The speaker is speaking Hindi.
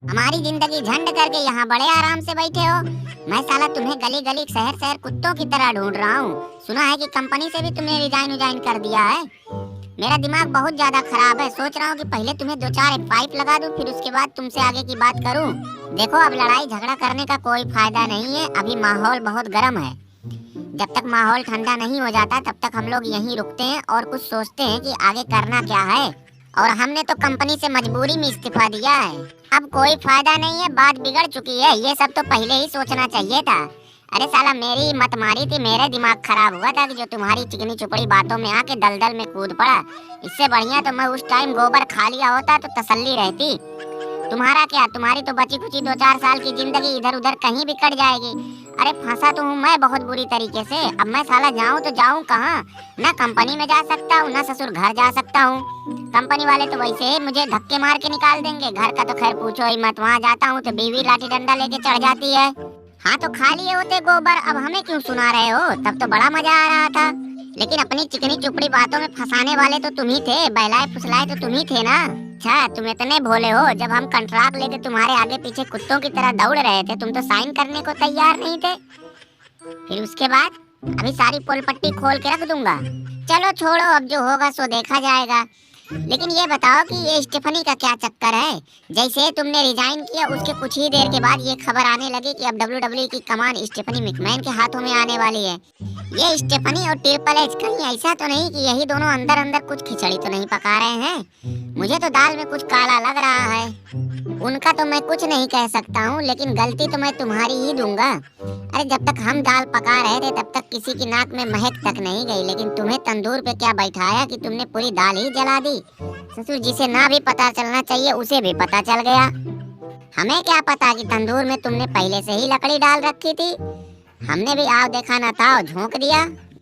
हमारी जिंदगी झंड करके यहाँ बड़े आराम से बैठे हो। मैं साला तुम्हें गली गली शहर शहर कुत्तों की तरह ढूंढ रहा हूँ। सुना है कि कंपनी से भी तुमने रिजाइन कर दिया है। मेरा दिमाग बहुत ज्यादा खराब है। सोच रहा हूँ कि पहले तुम्हें दो चार पाइप लगा दूं, फिर उसके बाद तुमसे आगे की बात करूँ। देखो, अब लड़ाई झगड़ा करने का कोई फायदा नहीं है। अभी माहौल बहुत गर्म है। जब तक माहौल ठंडा नहीं हो जाता तब तक हम लोग यहीं रुकते हैं और कुछ सोचते हैं कि आगे करना क्या है। और हमने तो कंपनी से मजबूरी में इस्तीफा दिया है। अब कोई फायदा नहीं है, बात बिगड़ चुकी है। ये सब तो पहले ही सोचना चाहिए था। अरे साला, मेरी मत मारी थी, मेरे दिमाग खराब हुआ था कि जो तुम्हारी चिकनी चुपड़ी बातों में आके दलदल में कूद पड़ा। इससे बढ़िया तो मैं उस टाइम गोबर खा लिया होता तो तसल्ली रहती। तुम्हारा क्या, तुम्हारी तो बची कुची दो चार साल की जिंदगी इधर उधर कहीं भी कट जाएगी। अरे फंसा तो हूँ मैं बहुत बुरी तरीके से। अब मैं साला जाऊँ तो जाऊँ कहाँ? ना कंपनी में जा सकता हूँ, ना ससुर घर जा सकता हूँ। कंपनी वाले तो वैसे ही मुझे धक्के मार के निकाल देंगे। घर का तो खैर पूछो ही मत। वहाँ जाता हूँ तो बीवी लाठी डंडा लेके चढ़ जाती है। हाँ तो खा लिए होते गोबर, अब हमें क्यों सुना रहे हो? तब तो बड़ा मजा आ रहा था। लेकिन अपनी चिकनी चुपड़ी बातों में फंसाने वाले तो तुम ही थे, बहलाए फुसलाए तो तुम ही थे ना। अच्छा, तुम इतने भोले हो? जब हम कंट्रैक्ट लेके तुम्हारे आगे पीछे कुत्तों की तरह दौड़ रहे थे, तुम तो साइन करने को तैयार नहीं थे। फिर उसके बाद अभी सारी पोल पट्टी खोल के रख दूंगा। चलो छोड़ो, अब जो होगा सो देखा जाएगा। लेकिन ये बताओ कि ये स्टेफनी का क्या चक्कर है? जैसे तुमने रिजाइन किया उसके कुछ ही देर के बाद ये खबर आने लगी कि अब WWE की कमान स्टेफनी मैकमैन के हाथों में आने वाली है। ये स्टेफनी और ट्रिपल एच कहीं ऐसा तो नहीं कि यही दोनों अंदर अंदर कुछ खिचड़ी तो नहीं पका रहे हैं? मुझे तो दाल में कुछ काला लग रहा है। उनका तो मैं कुछ नहीं कह सकता हूँ, लेकिन गलती तो मैं तुम्हारी ही दूंगा। अरे जब तक हम दाल पका रहे थे तब तक किसी की नाक में महक तक नहीं गई, लेकिन तुम्हें तंदूर पे क्या बैठाया कि तुमने पूरी दाल ही जला दी। ससुर जिसे ना भी पता चलना चाहिए उसे भी पता चल गया। हमें क्या पता कि तंदूर में तुमने पहले से ही लकड़ी डाल रखी थी। हमने भी आओ देखा न था और झोंक दिया।